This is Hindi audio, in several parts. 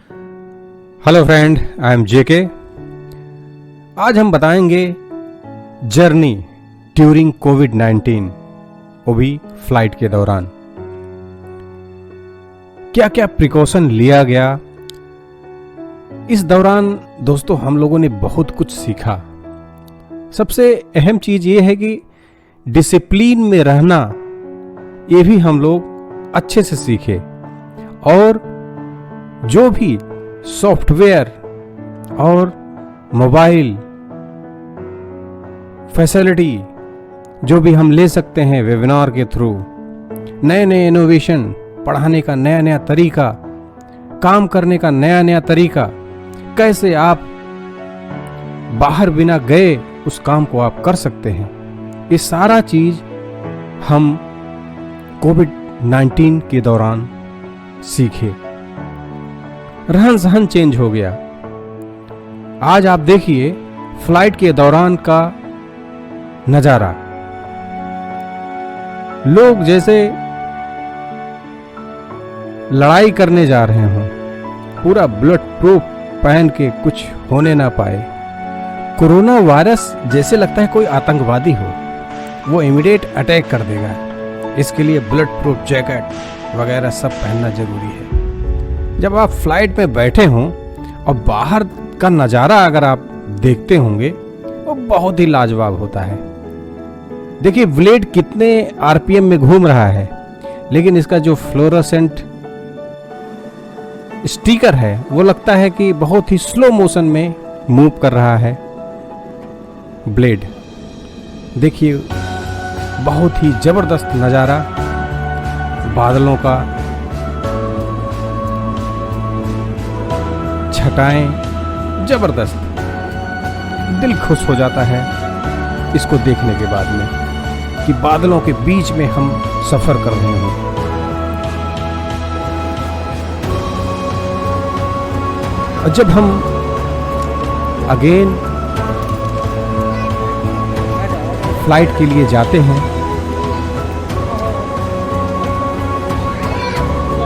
हेलो फ्रेंड, आई एम जेके। आज हम बताएंगे जर्नी ड्यूरिंग कोविड-19, वो भी फ्लाइट के दौरान क्या क्या प्रिकॉशन लिया गया। इस दौरान दोस्तों हम लोगों ने बहुत कुछ सीखा। सबसे अहम चीज ये है कि डिसिप्लिन में रहना, ये भी हम लोग अच्छे से सीखे। और जो भी सॉफ्टवेयर और मोबाइल फैसिलिटी जो भी हम ले सकते हैं वेबिनार के थ्रू, नए नए इनोवेशन, पढ़ाने का नया नया तरीका, काम करने का नया नया तरीका, कैसे आप बाहर बिना गए उस काम को आप कर सकते हैं, ये सारा चीज हम कोविड-19 के दौरान सीखे। रहन सहन चेंज हो गया। आज आप देखिए फ्लाइट के दौरान का नजारा, लोग जैसे लड़ाई करने जा रहे हों, पूरा बुलेट प्रूफ पहन के कुछ होने ना पाए। कोरोना वायरस जैसे लगता है कोई आतंकवादी हो, वो इमीडिएट अटैक कर देगा। इसके लिए बुलेट प्रूफ जैकेट वगैरह सब पहनना जरूरी है। जब आप फ्लाइट में बैठे हों और बाहर का नज़ारा अगर आप देखते होंगे, वो बहुत ही लाजवाब होता है। देखिए ब्लेड कितने आरपीएम में घूम रहा है, लेकिन इसका जो फ्लोरोसेंट स्टिकर है वो लगता है कि बहुत ही स्लो मोशन में मूव कर रहा है। ब्लेड देखिए, बहुत ही जबरदस्त नज़ारा, बादलों का, छटाएं जबरदस्त, दिल खुश हो जाता है इसको देखने के बाद में कि बादलों के बीच में हम सफर कर रहे हैं। और जब हम अगेन फ्लाइट के लिए जाते हैं,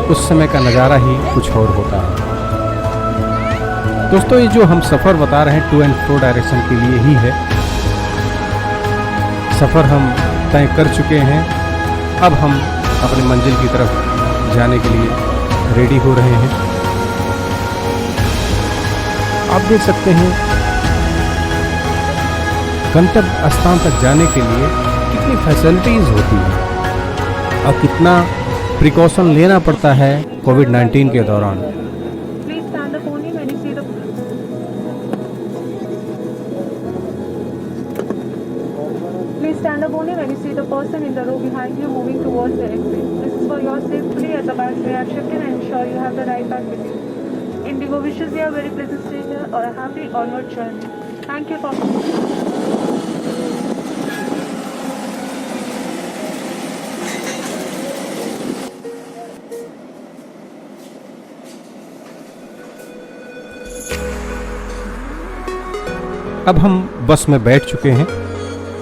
उस समय का नज़ारा ही कुछ और होता है। दोस्तों, ये जो हम सफ़र बता रहे हैं टू एंड फ्रो डायरेक्शन के लिए ही है। सफ़र हम तय कर चुके हैं, अब हम अपनी मंजिल की तरफ जाने के लिए रेडी हो रहे हैं। आप देख सकते हैं गंतव्य स्थान तक जाने के लिए कितनी फैसिलिटीज़ होती हैं और कितना प्रिकॉशन लेना पड़ता है कोविड-19 के दौरान। Stand up only when you see the person in the row behind you moving towards the exit. This is for your safety. At the back we have checked in and ensure you have the right bag with you. Indigo wishes you a very pleasant stay here or a happy onward journey. Thank you for अब हम बस में बैठ चुके हैं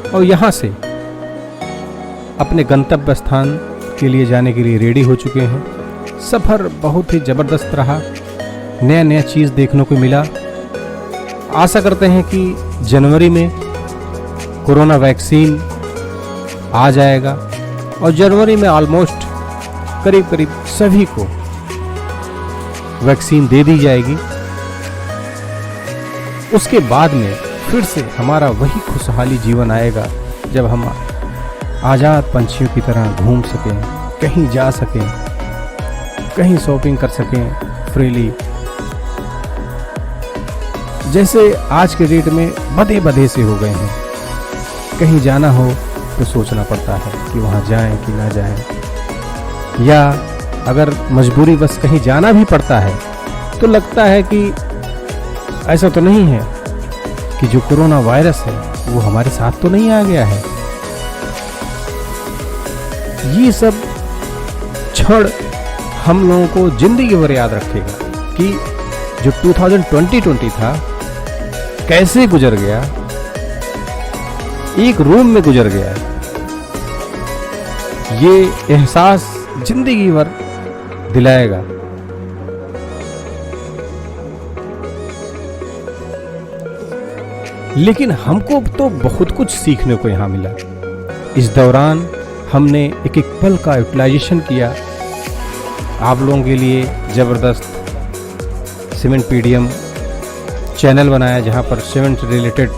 और यहाँ से अपने गंतव्य स्थान के लिए जाने के लिए रेडी हो चुके हैं। सफ़र बहुत ही ज़बरदस्त रहा, नया नया चीज़ देखने को मिला। आशा करते हैं कि जनवरी में कोरोना वैक्सीन आ जाएगा और जनवरी में ऑलमोस्ट करीब करीब सभी को वैक्सीन दे दी जाएगी। उसके बाद में फिर से हमारा वही खुशहाली जीवन आएगा, जब हम आज़ाद पंछियों की तरह घूम सकें, कहीं जा सकें, कहीं शॉपिंग कर सकें फ्रीली। जैसे आज के डेट में बधे बधे से हो गए हैं, कहीं जाना हो तो सोचना पड़ता है कि वहाँ जाएं कि ना जाएं, या अगर मजबूरी बस कहीं जाना भी पड़ता है तो लगता है कि ऐसा तो नहीं है कि जो कोरोना वायरस है वो हमारे साथ तो नहीं आ गया है। ये सब क्षण हम लोगों को जिंदगी भर याद रखेगा कि जो 2020 था कैसे गुजर गया, एक रूम में गुजर गया। ये एहसास जिंदगी भर दिलाएगा। लेकिन हमको तो बहुत कुछ सीखने को यहाँ मिला। इस दौरान हमने एक एक पल का यूटिलाइजेशन किया। आप लोगों के लिए ज़बरदस्त सीमेंट पीडीएम चैनल बनाया, जहाँ पर सीमेंट रिलेटेड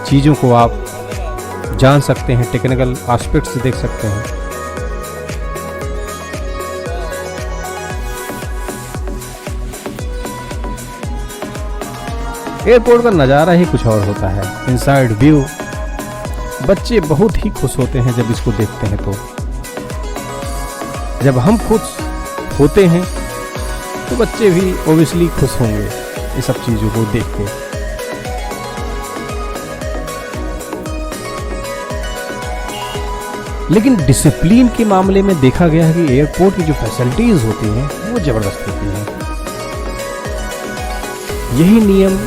चीज़ों को आप जान सकते हैं, टेक्निकल एस्पेक्ट्स देख सकते हैं। एयरपोर्ट का नज़ारा ही कुछ और होता है, इनसाइड व्यू। बच्चे बहुत ही खुश होते हैं जब इसको देखते हैं। तो जब हम खुश होते हैं तो बच्चे भी ओबियसली खुश होंगे ये सब चीज़ों को देख के। लेकिन डिसिप्लिन के मामले में देखा गया है कि एयरपोर्ट की जो फैसिलिटीज़ होती हैं वो ज़बरदस्त होती हैं। यही नियम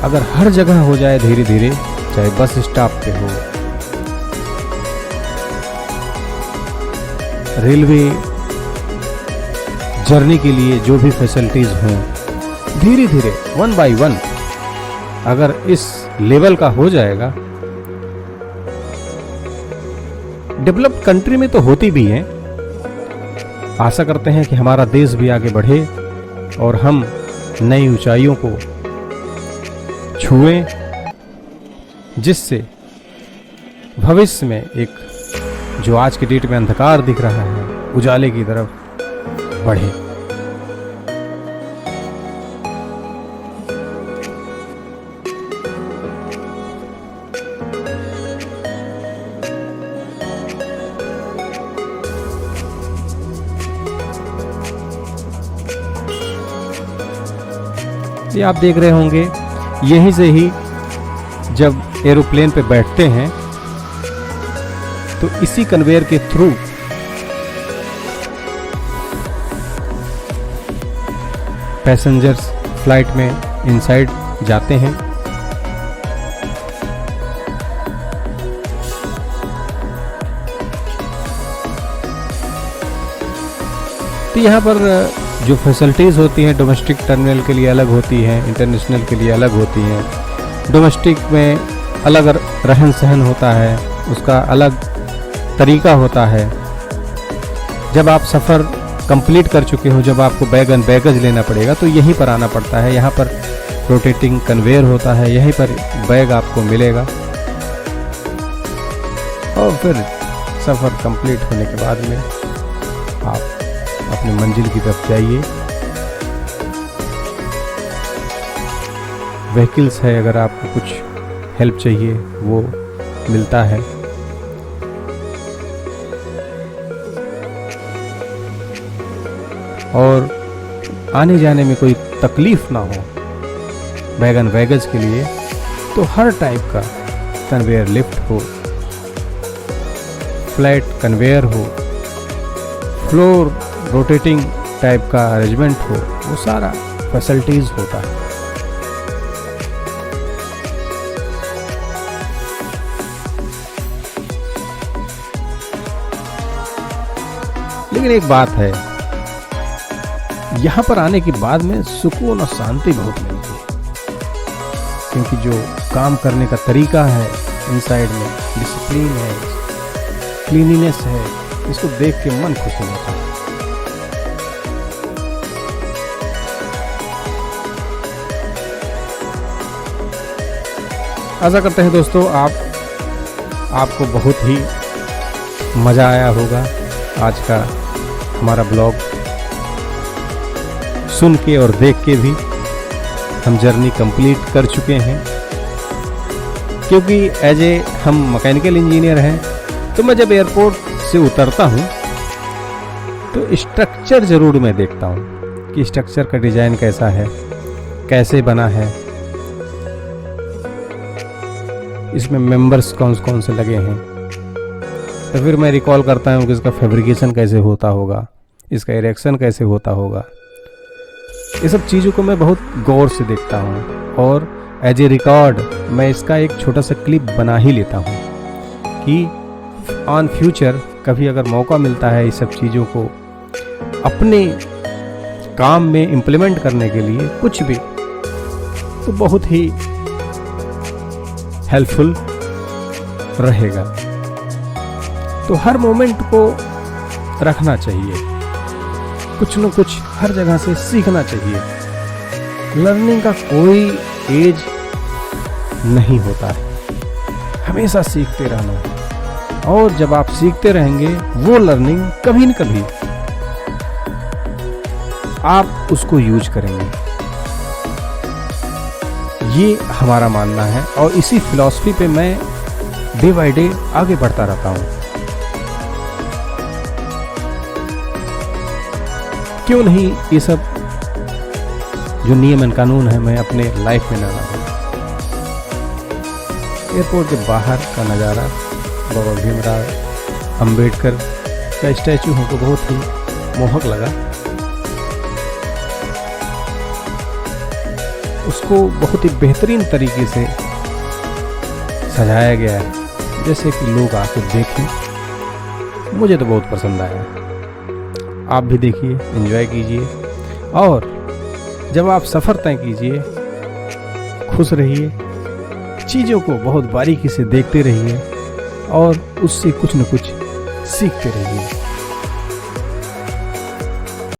अगर हर जगह हो जाए धीरे धीरे, चाहे बस स्टॉप पे हो, रेलवे जर्नी के लिए जो भी फैसिलिटीज़ हों, धीरे धीरे 1 by 1 अगर इस लेवल का हो जाएगा, डेवलप्ड कंट्री में तो होती भी हैं। आशा करते हैं कि हमारा देश भी आगे बढ़े और हम नई ऊंचाइयों को छुएं, जिससे भविष्य में एक जो आज की डेट में अंधकार दिख रहा है उजाले की तरफ बढ़े। ये आप देख रहे होंगे, यहीं से ही जब एरोप्लेन पे बैठते हैं तो इसी कन्वेयर के थ्रू पैसेंजर्स फ्लाइट में इनसाइड जाते हैं। तो यहाँ पर जो फैसिलिटीज़ होती हैं डोमेस्टिक टर्मिनल के लिए अलग होती हैं, इंटरनेशनल के लिए अलग होती हैं। डोमेस्टिक में अलग रहन सहन होता है, उसका अलग तरीका होता है। जब आप सफ़र कंप्लीट कर चुके हो, जब आपको बैग एंड बैगेज लेना पड़ेगा तो यहीं पर आना पड़ता है। यहाँ पर रोटेटिंग कन्वेयर होता है, यहीं पर बैग आपको मिलेगा और फिर सफ़र कंप्लीट होने के बाद में आप अपनी मंजिल की तरफ जाइए। व्हीकल्स है, अगर आपको कुछ हेल्प चाहिए वो मिलता है। और आने जाने में कोई तकलीफ ना हो बैग एंड बैगेज के लिए, तो हर टाइप का कन्वेयर लिफ्ट हो, फ्लैट कन्वेयर हो, फ्लोर रोटेटिंग टाइप का अरेंजमेंट हो, वो सारा फैसिलिटीज़ होता है। लेकिन एक बात है, यहाँ पर आने के बाद में सुकून और शांति बहुत मिलती है, क्योंकि जो काम करने का तरीका है इनसाइड में, डिसिप्लिन है, क्लीनिनेस है, इसको देख के मन खुश हो जाता है। आशा करते हैं दोस्तों आपको बहुत ही मज़ा आया होगा आज का हमारा ब्लॉग सुन के और देख के भी। हम जर्नी कंप्लीट कर चुके हैं, क्योंकि एज ए हम मैकेनिकल इंजीनियर हैं, तो मैं जब एयरपोर्ट से उतरता हूँ तो स्ट्रक्चर ज़रूर मैं देखता हूँ कि स्ट्रक्चर का डिज़ाइन कैसा है, कैसे बना है, इसमें मेंबर्स कौन से लगे हैं। तो फिर मैं रिकॉल करता हूँ कि इसका फैब्रिकेशन कैसे होता होगा, इसका इरेक्शन कैसे होता होगा। ये सब चीज़ों को मैं बहुत गौर से देखता हूँ और एज ए रिकॉर्ड मैं इसका एक छोटा सा क्लिप बना ही लेता हूँ कि ऑन फ्यूचर कभी अगर मौका मिलता है इस सब चीज़ों को अपने काम में इम्प्लीमेंट करने के लिए कुछ भी, तो बहुत ही हेल्पफुल रहेगा। तो हर मोमेंट को रखना चाहिए, कुछ न कुछ हर जगह से सीखना चाहिए। लर्निंग का कोई एज नहीं होता है, हमेशा सीखते रहना है। और जब आप सीखते रहेंगे वो लर्निंग कभी न कभी आप उसको यूज करेंगे। ये हमारा मानना है और इसी फिलॉसफी पे मैं डे बाय डे आगे बढ़ता रहता हूँ। क्यों नहीं ये सब जो नियम एंड कानून है मैं अपने लाइफ में न लाऊं। एयरपोर्ट के बाहर का नज़ारा बाबा भीमराव अंबेडकर का स्टैचू हमको बहुत ही मोहक लगा। उसको बहुत ही बेहतरीन तरीके से सजाया गया है, जैसे कि लोग आके देखें। मुझे तो बहुत पसंद आया। आप भी देखिए, एंजॉय कीजिए और जब आप सफ़र तय कीजिए खुश रहिए, चीज़ों को बहुत बारीकी से देखते रहिए और उससे कुछ न कुछ सीखते रहिए।